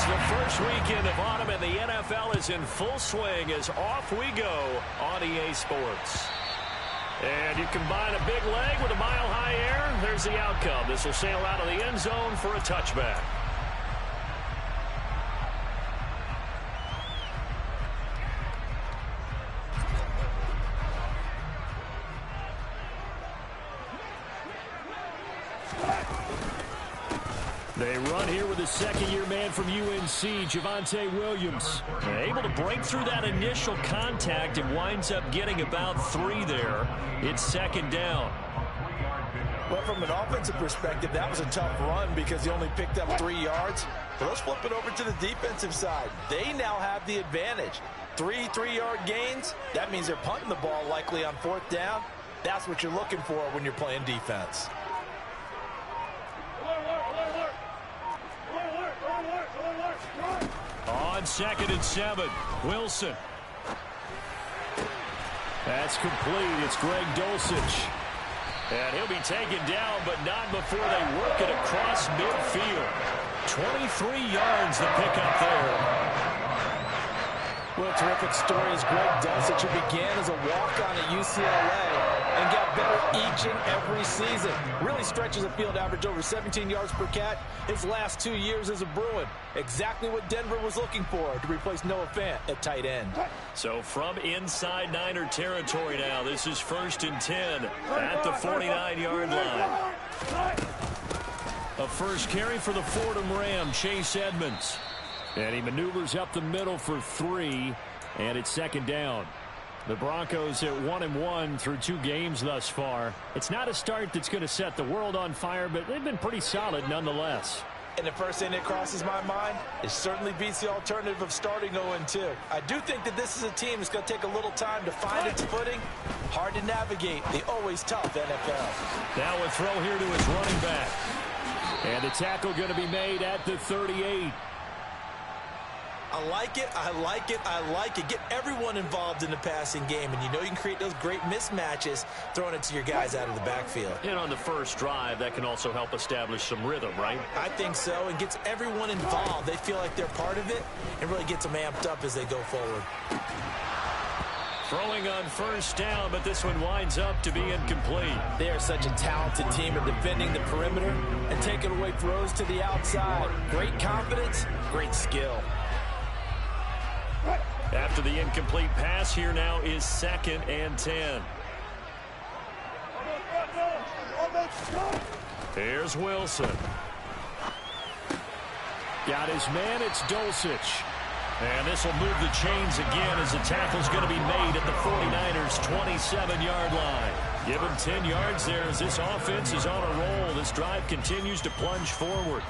The first weekend of autumn in the NFL is in full swing as off we go on EA Sports. And you combine a big leg with a mile-high air, there's the outcome. This will sail out of the end zone for a touchback. They run here with a second-year man from UNC, Javonte Williams. Able to break through that initial contact and winds up getting about 3 there. It's second down. Well, from an offensive perspective, that was a tough run because he only picked up 3 yards. But let's flip it over to the defensive side. They now have the advantage. 3 3-yard gains, that means they're punting the ball likely on 4th down. That's what you're looking for when you're playing defense. On 2nd and 7, Wilson. That's complete. It's Greg Dulcich. And he'll be taken down, but not before they work it across midfield. 23 yards the pickup there. Well, a terrific story is Greg Dulcich, who began as a walk-on at UCLA and got better each and every season. Really stretches a field average over 17 yards per catch his last 2 years as a Bruin. Exactly what Denver was looking for to replace Noah Fant at tight end. So from inside Niner territory now, this is 1st and 10 at the 49-yard line. A first carry for the Fordham Ram, Chase Edmonds. And he maneuvers up the middle for 3, and it's second down. The Broncos at 1-1 through 2 games thus far. It's not a start that's going to set the world on fire, but they've been pretty solid nonetheless. And the first thing that crosses my mind is certainly beats the alternative of starting 0-2. I do think that this is a team that's going to take a little time to find its footing. Hard to navigate the always tough NFL. Now a throw here to his running back. And the tackle going to be made at the 38. I like it, I like it, I like it. Get everyone involved in the passing game, and you know you can create those great mismatches throwing it to your guys out of the backfield. And on the first drive, that can also help establish some rhythm, right? I think so, and gets everyone involved. They feel like they're part of it and really gets them amped up as they go forward. Throwing on first down, but this one winds up to be incomplete. They are such a talented team at defending the perimeter and taking away throws to the outside. Great confidence, great skill. After the incomplete pass, here now is 2nd and 10. Here's Wilson. Got his man, it's Dulcich. And this will move the chains again as the tackle's going to be made at the 49ers' 27-yard line. Give him 10 yards there as this offense is on a roll. This drive continues to plunge forward.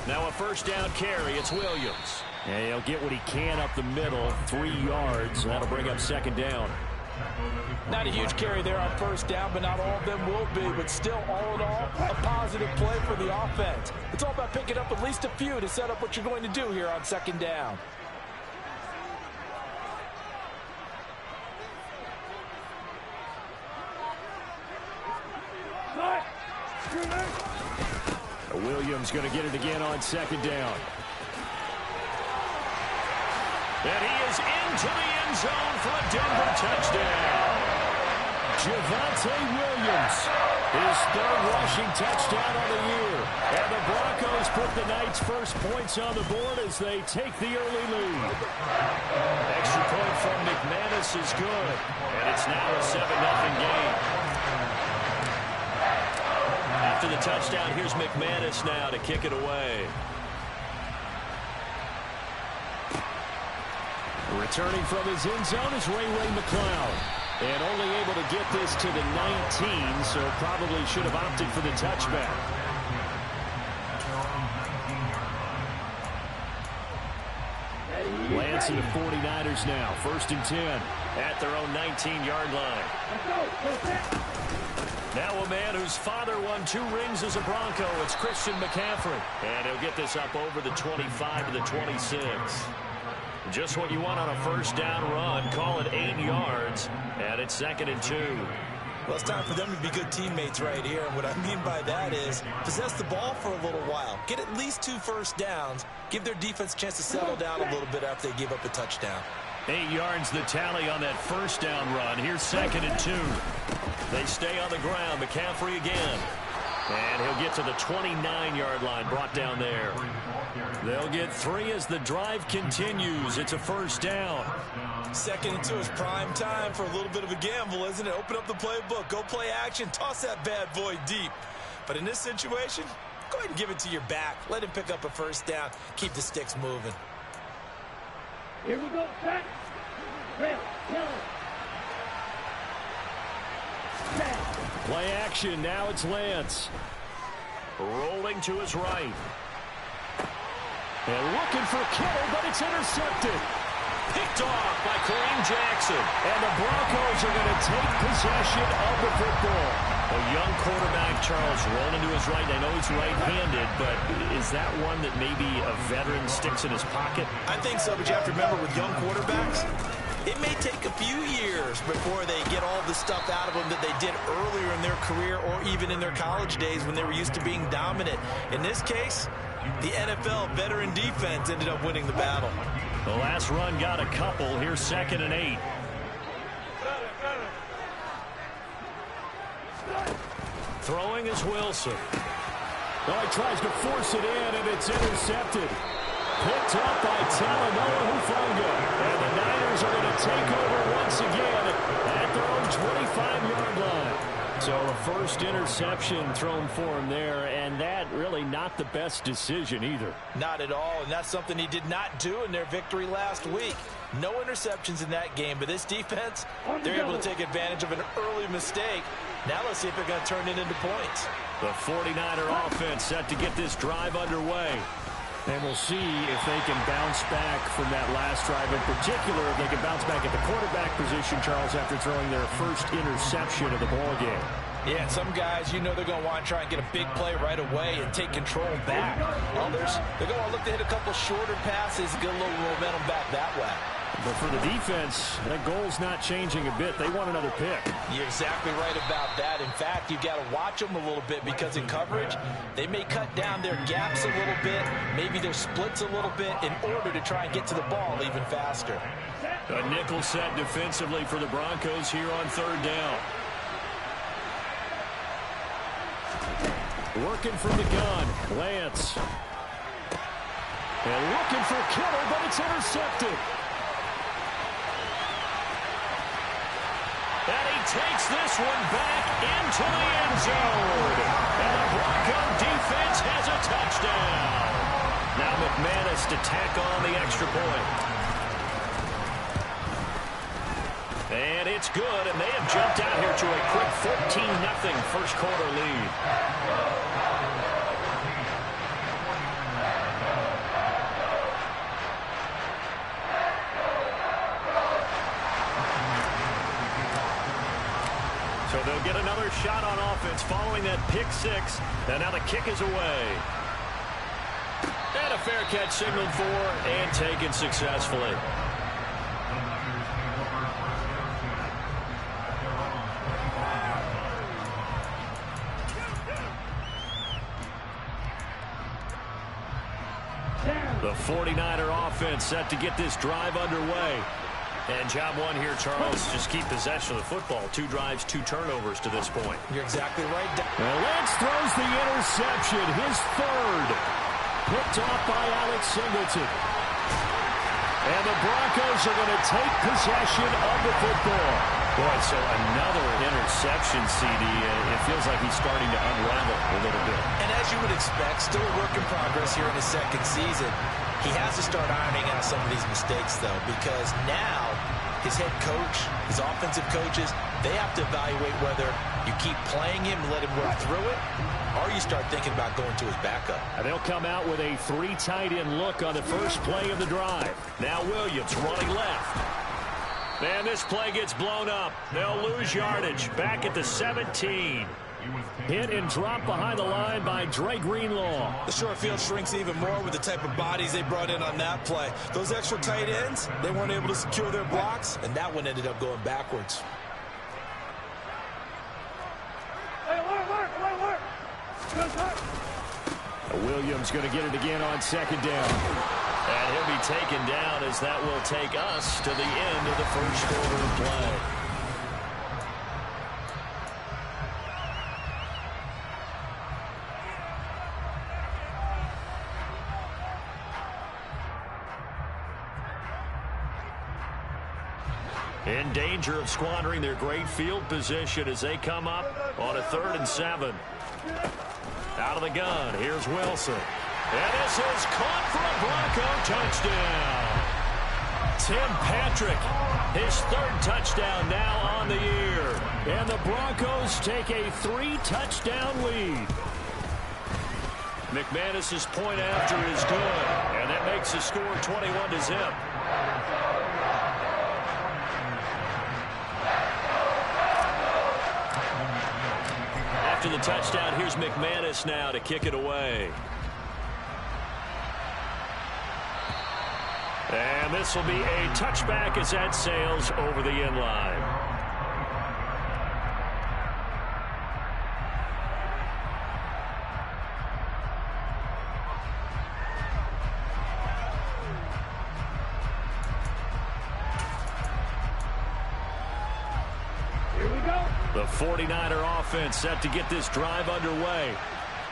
Now a first down carry. It's Williams. And he'll get what he can up the middle, 3 yards. That'll bring up second down. Not a huge carry there on first down, but not all of them will be. But still, all in all, a positive play for the offense. It's all about picking up at least a few to set up what you're going to do here on second down. Williams going to get it again on second down. And he is into the end zone for a Denver touchdown. Javonte Williams, his 3rd rushing touchdown of the year. And the Broncos put the night's first points on the board as they take the early lead. Extra point from McManus is good. And it's now a 7-0 game. After the touchdown, here's McManus now to kick it away. Returning from his end zone is Ray McCloud. And only able to get this to the 19, so probably should have opted for the touchback. Lance and the 49ers now, 1st and 10 at their own 19-yard line. Now a man whose father won 2 rings as a Bronco. It's Christian McCaffrey. And he'll get this up over the 25 to the 26. Just what you want on a first down run. Call it 8 yards, and it's 2nd and 2. Well, it's time for them to be good teammates right here. And what I mean by that is possess the ball for a little while. Get at least 2 first downs. Give their defense a chance to settle down a little bit after they give up a touchdown. 8 yards the tally on that first down run. Here's 2nd and 2. They stay on the ground. McCaffrey again. And he'll get to the 29-yard line, brought down there. They'll get 3 as the drive continues. It's a first down. 2nd and 2 is prime time for a little bit of a gamble, isn't it? Open up the playbook. Go play action. Toss that bad boy deep. But in this situation, go ahead and give it to your back. Let him pick up a first down. Keep the sticks moving. Here we go, set. Play action. Now it's Lance. Rolling to his right. And looking for Kittle, but it's intercepted. Picked off by Kareem Jackson. And the Broncos are going to take possession of the football. A young quarterback, Charles, rolling to his right. I know he's right-handed, but is that one that maybe a veteran sticks in his pocket? I think so, but you have to remember with young quarterbacks, it may take a few years before they get all the stuff out of them that they did earlier in their career or even in their college days when they were used to being dominant. In this case, the NFL veteran defense ended up winning the battle. The last run got a couple. Here's 2nd and 8. Throwing is Wilson. Well, he tries to force it in, and it's intercepted. Picked up by Talanoa Hufanga. And the Niners are going to take over once again at their own 25-yard line. So a first interception thrown for him there, and that really not the best decision either. Not at all, and that's something he did not do in their victory last week. No interceptions in that game, but this defense, they're able to take advantage of an early mistake. Now let's see if they're going to turn it into points. The 49er offense set to get this drive underway. And we'll see if they can bounce back from that last drive. In particular, if they can bounce back at the quarterback position, Charles, after throwing their first interception of the ballgame. Yeah, some guys, you know they're going to want to try and get a big play right away and take control back. Others, they're going to look to hit a couple shorter passes, get a little momentum back that way. But for the defense, that goal's not changing a bit. They want another pick. You're exactly right about that. In fact, you've got to watch them a little bit because in coverage, they may cut down their gaps a little bit, maybe their splits a little bit in order to try and get to the ball even faster. A nickel set defensively for the Broncos here on 3rd down. Working from the gun, Lance. And looking for Kittle, but it's intercepted. And he takes this one back into the end zone. And the Bronco defense has a touchdown. Now McManus to tack on the extra point. And it's good, and they have jumped out here to a quick 14-0 first quarter lead. So they'll get another shot on offense following that pick 6. And now the kick is away. And a fair catch signaled for and taken successfully. The 49er offense set to get this drive underway. And job one here, Charles, just keep possession of the football. 2 drives, 2 turnovers to this point. You're exactly right. Well, Lance throws the interception, his 3rd. Picked off by Alex Singleton. And the Broncos are going to take possession of the football. Boy, so another interception, CD. It feels like he's starting to unravel a little bit. And as you would expect, still a work in progress here in his 2nd season. He has to start ironing out some of these mistakes, though, because now his head coach, his offensive coaches, they have to evaluate whether you keep playing him and let him work through it, or you start thinking about going to his backup. And they'll come out with a 3 tight end look on the first play of the drive. Now Williams running left. And this play gets blown up. They'll lose yardage back at the 17. Hit and drop behind the line by Dre Greenlaw. The short field shrinks even more with the type of bodies they brought in on that play. Those extra tight ends, they weren't able to secure their blocks, and that one ended up going backwards. Williams going to get it again on second down. And he'll be taken down as that will take us to the end of the first quarter of play. In danger of squandering their great field position as they come up on a 3rd and 7. Out of the gun, here's Wilson. And this is caught for a Bronco touchdown. Tim Patrick, his 3rd touchdown now on the year. And the Broncos take a 3-touchdown lead. McManus's point after is good, and that makes the score 21-0. After the touchdown, here's McManus now to kick it away. And this will be a touchback as that sails over the end line. The 49er offense set to get this drive underway.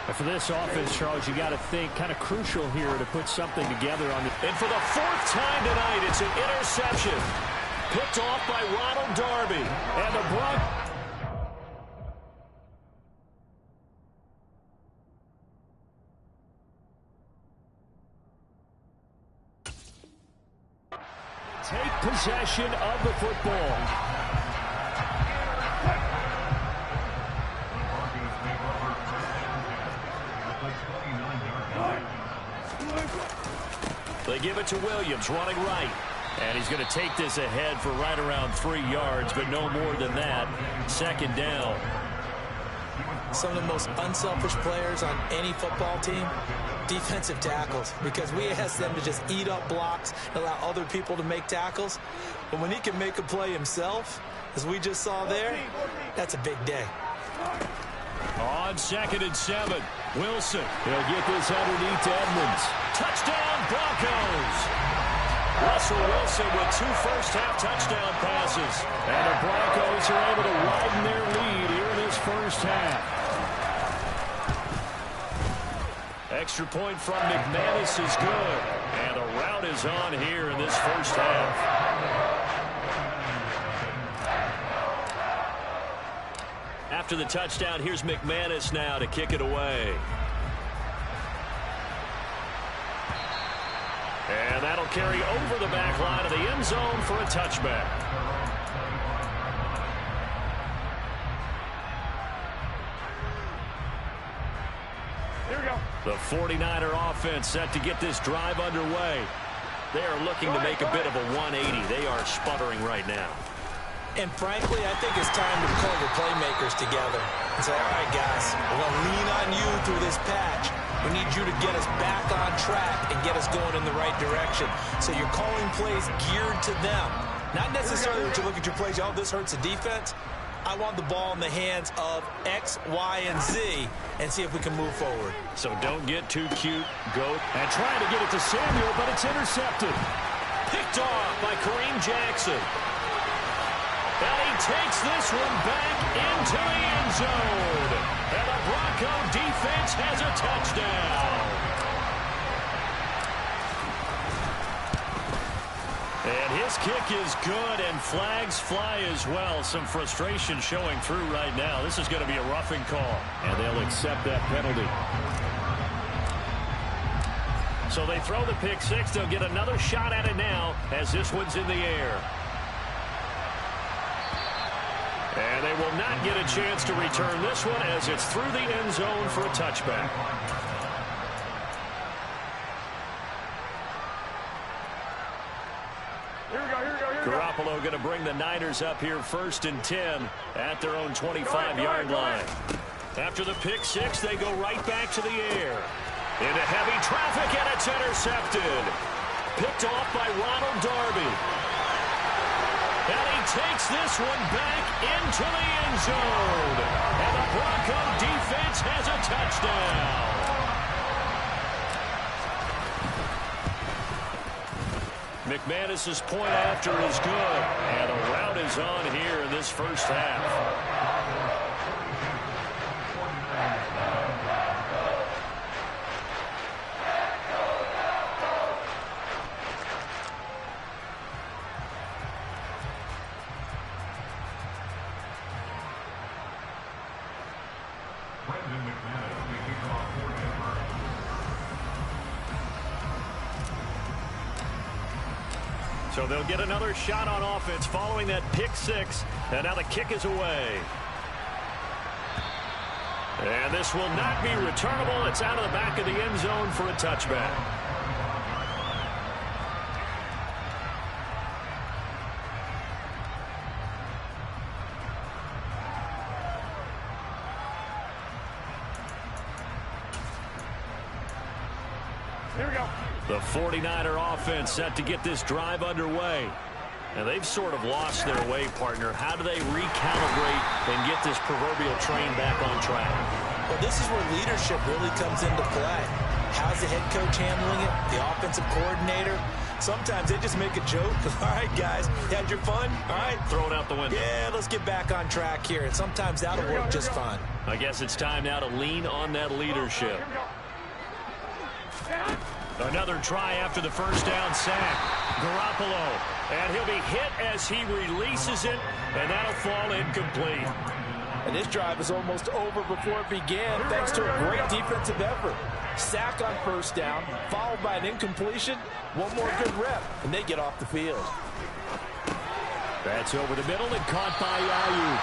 And for this offense, Charles, you got to think kind of crucial here to put something together on the. And for the 4th time tonight, it's an interception. Picked off by Ronald Darby. And the Broncos. Take possession of the football. They give it to Williams, running right. And he's going to take this ahead for right around 3 yards, but no more than that. 2nd down. Some of the most unselfish players on any football team, defensive tackles, because we ask them to just eat up blocks and allow other people to make tackles. But when he can make a play himself, as we just saw there, that's a big day. On 2nd and 7, Wilson. He'll get this underneath to Edmonds. Touchdown, Broncos! Russell Wilson with 2 first-half touchdown passes. And the Broncos are able to widen their lead here in this first half. Extra point from McManus is good. And the rout is on here in this first half. After the touchdown, here's McManus now to kick it away. And that'll carry over the back line of the end zone for a touchback. Here we go. The 49er offense set to get this drive underway. They are looking to make a bit of a 180. They are sputtering right now. And frankly, I think it's time to call your playmakers together and say, all right, guys, we're going to lean on you through this patch. We need you to get us back on track and get us going in the right direction. So you're calling plays geared to them. Not necessarily that you look at your plays, oh, this hurts the defense. I want the ball in the hands of X, Y, and Z and see if we can move forward. So don't get too cute. Go. And trying to get it to Samuel, but it's intercepted. Picked off by Kareem Jackson. And he takes this one back into the end zone. And the Bronco defense has a touchdown. And his kick is good, and flags fly as well. Some frustration showing through right now. This is going to be a roughing call. And they'll accept that penalty. So they throw the pick six. They'll get another shot at it now as this one's in the air. And they will not get a chance to return this one as it's through the end zone for a touchback. Here we go, here we go, here we go. Garoppolo going to bring the Niners up here 1st and 10 at their own 25-yard line. After the pick six, they go right back to the air. Into heavy traffic, and it's intercepted. Picked off by Ronald Darby. And he takes this one back into the end zone. And the Bronco defense has a touchdown. McManus's point after is good. And a rout is on here in this first half. So they'll get another shot on offense following that pick six. And now the kick is away. And this will not be returnable. It's out of the back of the end zone for a touchback. Here we go. The 49er offense set to get this drive underway. And they've sort of lost their way, partner. How do they recalibrate and get this proverbial train back on track? Well, this is where leadership really comes into play. How's the head coach handling it? The offensive coordinator? Sometimes they just make a joke. All right, guys, you had your fun? All right. Throw it out the window. Yeah, let's get back on track here. And sometimes that'll work just fine. I guess it's time now to lean on that leadership. Another try after the first down sack. Garoppolo. And he'll be hit as he releases it, and that'll fall incomplete. And this drive is almost over before it began, thanks to a great defensive effort. Sack on first down, followed by an incompletion. One more good rep, and they get off the field. That's over the middle and caught by Ayuk.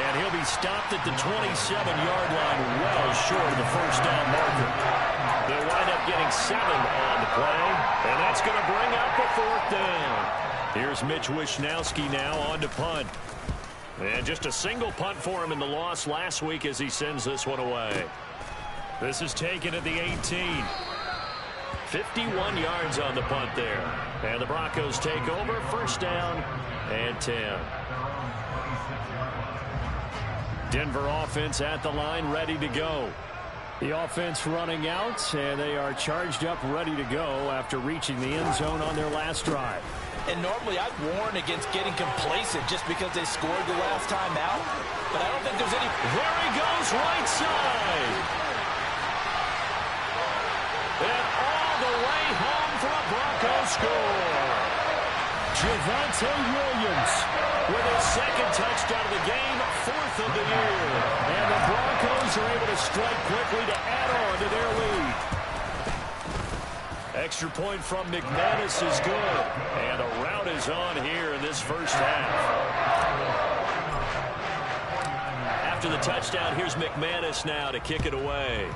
And he'll be stopped at the 27-yard line, well short of the first down marker. They'll wind up getting 7 on the play, and that's going to bring up a fourth down. Here's Mitch Wishnowski now on to punt. And just a single punt for him in the loss last week as he sends this one away. This is taken at the 18. 51 yards on the punt there. And the Broncos take over, first down and 10. Denver offense at the line, ready to go. The offense running out, and they are charged up, ready to go after reaching the end zone on their last drive. And normally I'd warn against getting complacent just because they scored the last time out. But I don't think there's any... There he goes, right side. And all the way home for a Broncos score. Javonte Williams with his second touchdown of the game, 4th of the year. And the Broncos are able to strike quickly to add on to their lead. Extra point from McManus is good. And a rout is on here in this first half. After the touchdown, here's McManus now to kick it away.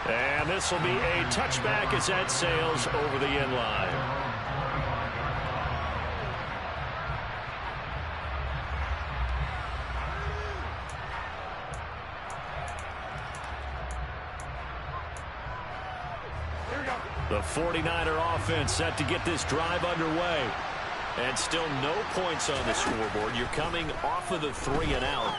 And this will be a touchback as that sails over the end line. The 49er offense set to get this drive underway. And still no points on the scoreboard. You're coming off of the 3 and out.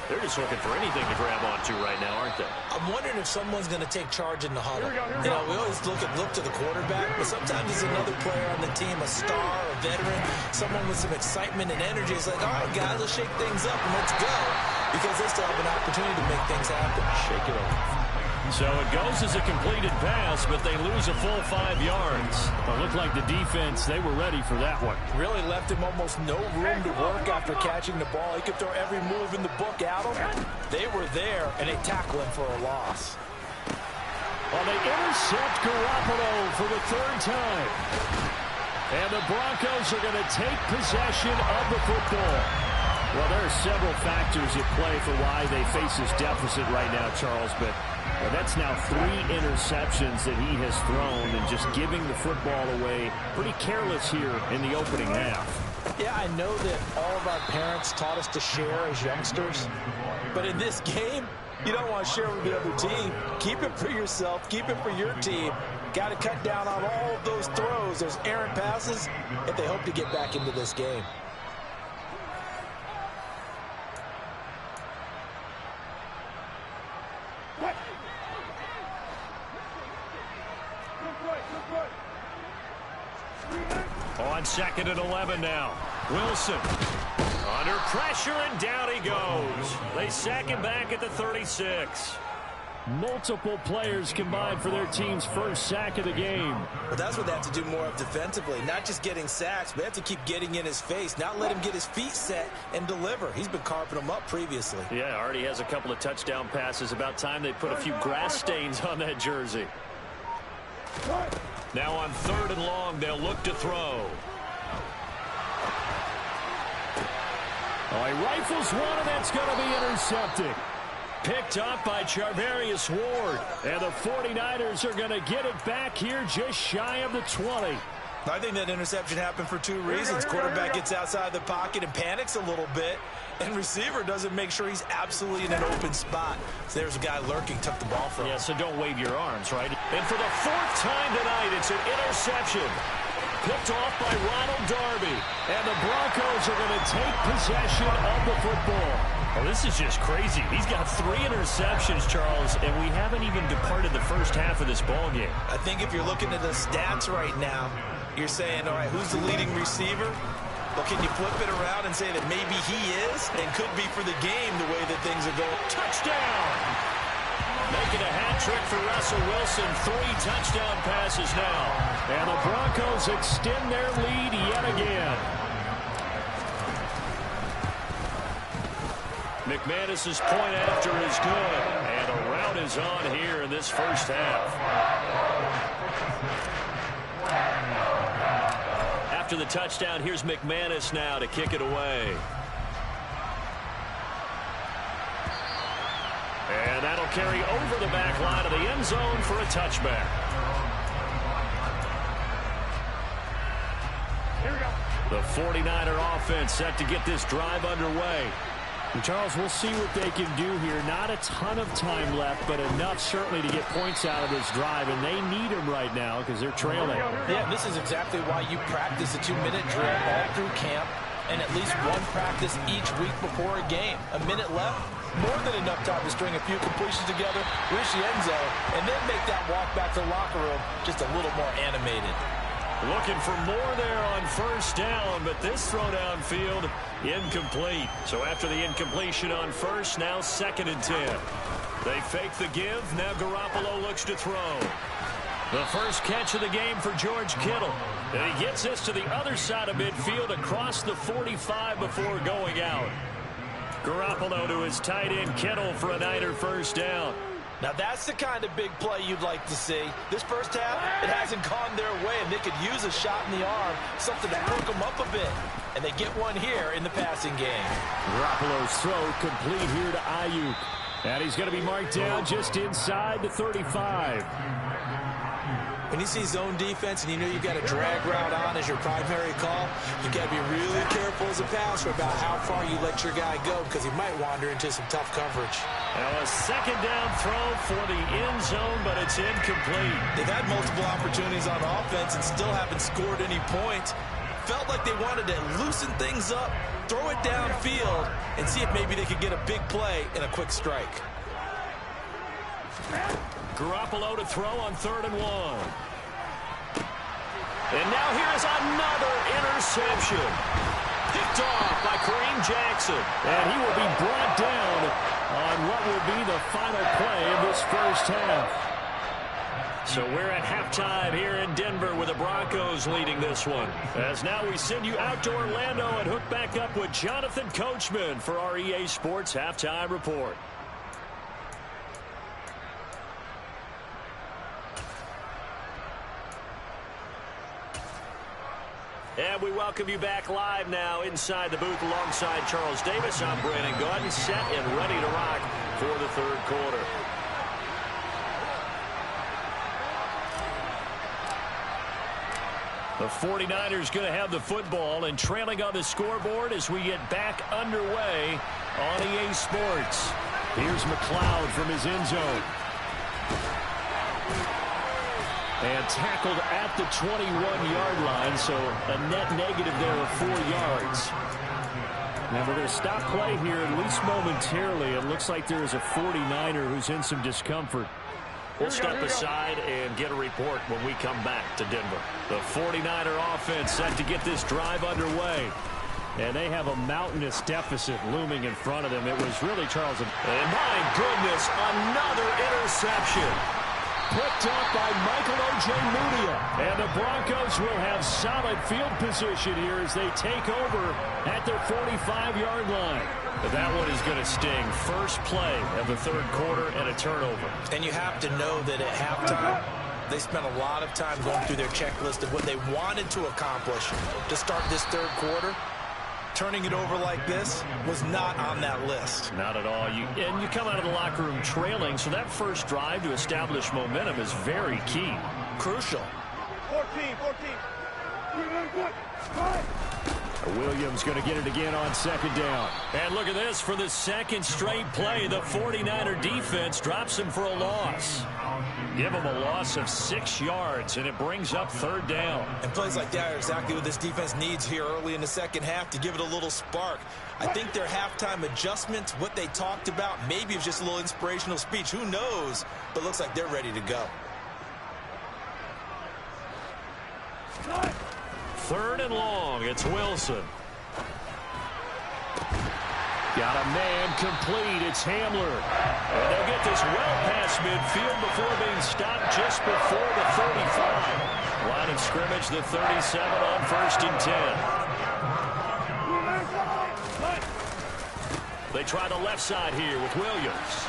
They're just looking for anything to grab onto right now, aren't they? I'm wondering if someone's going to take charge in the huddle. You know, we always look to the quarterback, but sometimes it's another player on the team, a star, a veteran, someone with some excitement and energy. It's like, all right, guys, let's shake things up and let's go, because they still have an opportunity to make things happen. Shake it up. So it goes as a completed pass, but they lose a full 5 yards. It looked like the defense, they were ready for that one. Really left him almost no room to work after catching the ball. He could throw every move in the book at him. They were there, and they tackle him for a loss. Well, they intercept Garoppolo for the 3rd time. And the Broncos are going to take possession of the football. Well, there are several factors at play for why they face this deficit right now, Charles, but that's now 3 interceptions that he has thrown and just giving the football away pretty careless here in the opening half. Yeah, I know that all of our parents taught us to share as youngsters. But in this game, you don't want to share with the other team. Keep it for yourself. Keep it for your team. Got to cut down on all of those throws, those errant passes, if they hope to get back into this game. On 2nd and 11 now. Wilson under pressure, and down he goes. They sack him back at the 36. Multiple players combined for their team's first sack of the game. But that's what they have to do more of defensively. Not just getting sacks, but they have to keep getting in his face. Not let him get his feet set and deliver. He's been carping them up previously. Yeah, already has a couple of touchdown passes. About time they put a few grass stains on that jersey. Now on 3rd and long, they'll look to throw. Oh, he rifles one, and that's going to be intercepted. Picked up by Charvarius Ward. And the 49ers are going to get it back here just shy of the 20. I think that interception happened for two reasons. Quarterback gets outside the pocket and panics a little bit, and receiver doesn't make sure he's absolutely in an open spot. So there's a guy lurking, took the ball from him. Yeah, so don't wave your arms, right? And for the 4th time tonight, it's an interception. Picked off by Ronald Darby. And the Broncos are going to take possession of the football. Oh, this is just crazy. He's got 3 interceptions, Charles, and we haven't even departed the first half of this ballgame. I think if you're looking at the stats right now, you're saying, all right, who's the leading receiver? Well, can you flip it around and say that maybe he is and could be for the game the way that things are going? Touchdown! Making a hat trick for Russell Wilson. 3 touchdown passes now. And the Broncos extend their lead yet again. McManus's point after is good. And a rout is on here in this first half. After the touchdown, here's McManus now to kick it away. And that'll carry over the back line of the end zone for a touchback. Here we go. The 49er offense set to get this drive underway. And Charles, we'll see what they can do here. Not a ton of time left, but enough certainly to get points out of this drive, and they need them right now because they're trailing. Yeah, this is exactly why you practice a 2-minute drill all through camp and at least one practice each week before a game. A minute left, more than enough time to string a few completions together, reach the end zone, and then make that walk back to the locker room just a little more animated. Looking for more there on first down, but this throw downfield incomplete. So after the incompletion on first, now 2nd and 10. They fake the give. Now Garoppolo looks to throw. The first catch of the game for George Kittle. And he gets this to the other side of midfield across the 45 before going out. Garoppolo to his tight end Kittle for a Niner first down. Now that's the kind of big play you'd like to see. This first half, it hasn't gone their way, and they could use a shot in the arm, something to perk them up a bit. And they get one here in the passing game. Garoppolo's throw complete here to Ayuk. And he's going to be marked down just inside the 35. When you see zone defense and you know you've got a drag route on as your primary call, you've got to be really careful as a passer about how far you let your guy go because he might wander into some tough coverage. Now a 2nd down throw for the end zone, but it's incomplete. They've had multiple opportunities on offense and still haven't scored any points. Felt like they wanted to loosen things up, throw it downfield, and see if maybe they could get a big play and a quick strike. Garoppolo to throw on 3rd and 1. And now here's another interception. Picked off by Kareem Jackson. And he will be brought down on what will be the final play of this first half. So we're at halftime here in Denver with the Broncos leading this one. As now we send you out to Orlando and hook back up with Jonathan Coachman for our EA Sports Halftime Report. And we welcome you back live now inside the booth alongside Charles Davis. I'm Brandon Gaudin, set and ready to rock for the 3rd quarter. The 49ers going to have the football and trailing on the scoreboard as we get back underway on EA Sports. Here's McLeod from his end zone. And tackled at the 21-yard line, so a net negative there of 4 yards. Now we're going to stop play here, at least momentarily. It looks like there is a 49er who's in some discomfort. We'll step aside and get a report when we come back to Denver. The 49er offense set to get this drive underway. And they have a mountainous deficit looming in front of them. It was really Charles. And my goodness, another interception. Picked up by Michael O.J. Mudia. And the Broncos will have solid field position here as they take over at their 45-yard line. That one is going to sting. First play of the third quarter and a turnover. And you have to know that at halftime, they spent a lot of time going through their checklist of what they wanted to accomplish to start this third quarter. Turning it over like this was not on that list. Not at all. And you come out of the locker room trailing, so that first drive to establish momentum is very key. Crucial. 14. Williams going to get it again on second down. And look at this. For the second straight play, the 49er defense drops him for a loss. Give him a loss of 6 yards, and it brings up third down. And plays like that are exactly what this defense needs here early in the second half to give it a little spark. I think their halftime adjustments, what they talked about, maybe it was just a little inspirational speech. Who knows? But looks like they're ready to go. Third and long. It's Wilson. Got a man complete. It's Hamler. And they'll get this well past midfield before being stopped just before the 35. Line of scrimmage, the 37 on first and 10. They try the left side here with Williams.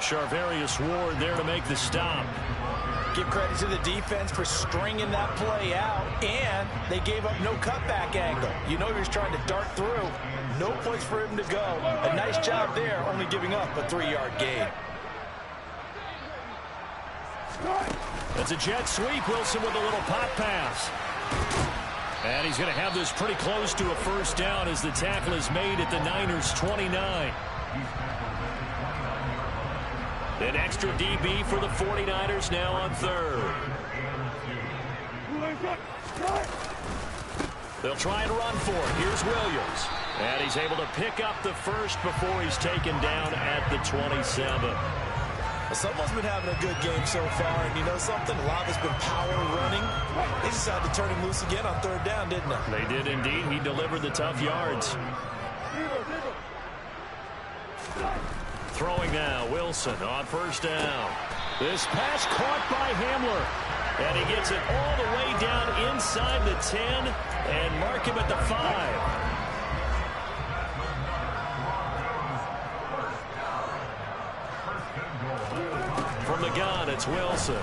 Charvarius Ward there to make the stop. Give credit to the defense for stringing that play out, and they gave up no cutback angle. You know he was trying to dart through. No place for him to go. A nice job there, only giving up a 3-yard gain. It's a jet sweep. Wilson with a little pop pass. And he's going to have this pretty close to a first down as the tackle is made at the Niners' 29. An extra DB for the 49ers now on third. They'll try and run for it. Here's Williams. And he's able to pick up the first before he's taken down at the 27. Someone's been having a good game so far, and you know something? A lot has been power running. They decided to turn him loose again on third down, didn't they? They did indeed. He delivered the tough yards. Throwing now, Wilson on first down. This pass caught by Hamler. And he gets it all the way down inside the 10 and mark him at the 5. From the gun, it's Wilson.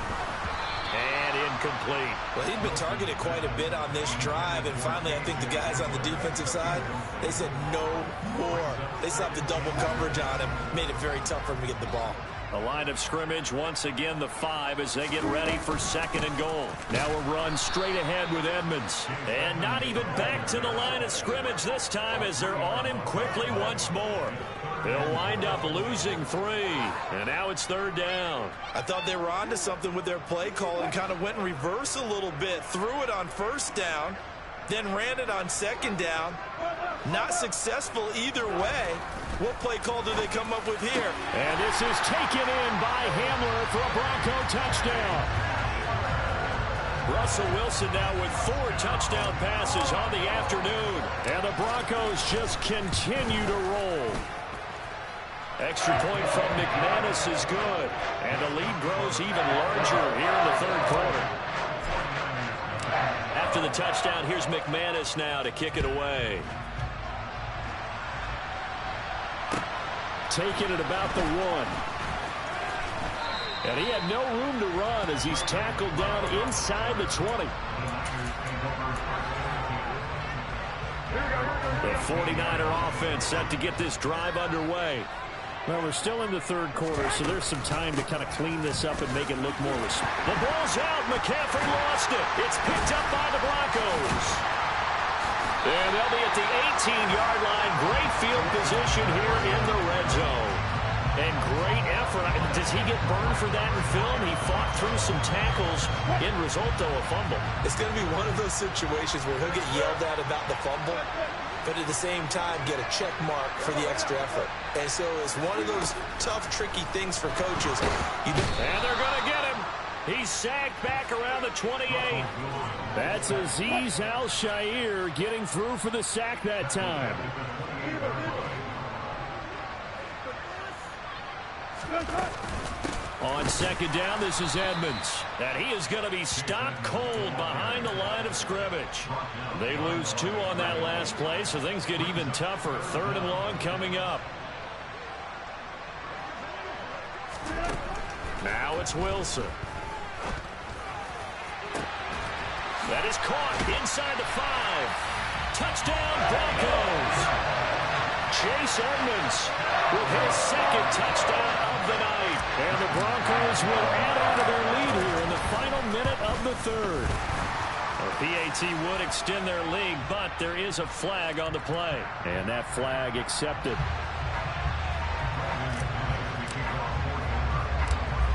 And incomplete. Well, he'd been targeted quite a bit on this drive, and finally I think the guys on the defensive side, they said no more. They slapped the double coverage on him, made it very tough for him to get the ball. A line of scrimmage, once again the 5 as they get ready for second and goal. Now a run straight ahead with Edmonds. And not even back to the line of scrimmage this time as they're on him quickly once more. They'll wind up losing 3. And now it's third down. I thought they were onto something with their play call and kind of went in reverse a little bit. Threw it on first down, then ran it on second down. Not successful either way. What play call do they come up with here? And this is taken in by Hamler for a Bronco touchdown. Russell Wilson now with 4 touchdown passes on the afternoon. And the Broncos just continue to roll. Extra point from McManus is good. And the lead grows even larger here in the third quarter. After the touchdown, here's McManus now to kick it away. Taking it about the 1. And he had no room to run as he's tackled down inside the 20. The 49er offense set to get this drive underway. Well, we're still in the third quarter, so there's some time to kind of clean this up and make it look more respectable. The ball's out. McCaffrey lost it. It's picked up by the Broncos. And they'll be at the 18-yard line. Great field position here in the red zone. And great effort. Does he get burned for that in film? He fought through some tackles. End result, though, a fumble. It's going to be one of those situations where he'll get yelled at about the fumble, but at the same time get a check mark for the extra effort. And so it's one of those tough, tricky things for coaches. And they're going to get him. He's sagged back around the 28. That's Azeez Al-Shaair getting through for the sack that time. On second down, this is Edmonds. And he is going to be stopped cold behind the line of scrimmage. They lose 2 on that last play, so things get even tougher. Third and long coming up. Now it's Wilson. That is caught inside the 5. Touchdown, Broncos. Chase Edmonds with his second touchdown of the night. And the Broncos will add on to their lead here in the final minute of the third. The PAT would extend their lead, but there is a flag on the play. And that flag accepted.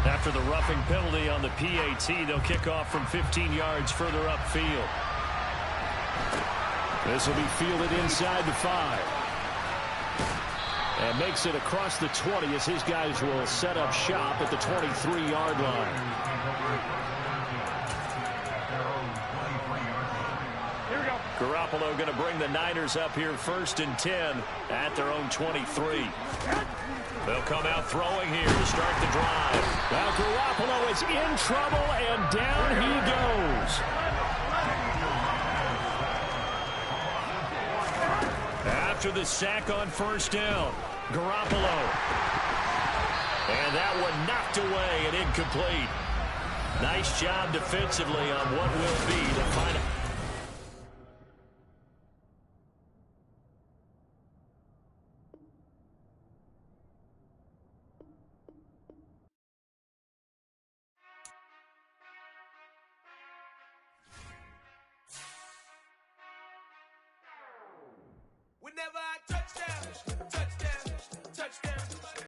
After the roughing penalty on the PAT, they'll kick off from 15 yards further upfield. This will be fielded inside the 5. And makes it across the 20 as his guys will set up shop at the 23-yard line. Here we go. Garoppolo going to bring the Niners up here first and 10 at their own 23. They'll come out throwing here to start the drive. Now Garoppolo is in trouble, and down he goes. After the sack on first down, Garoppolo. And that one knocked away and incomplete. Nice job defensively on what will be the final. Whenever I touch down.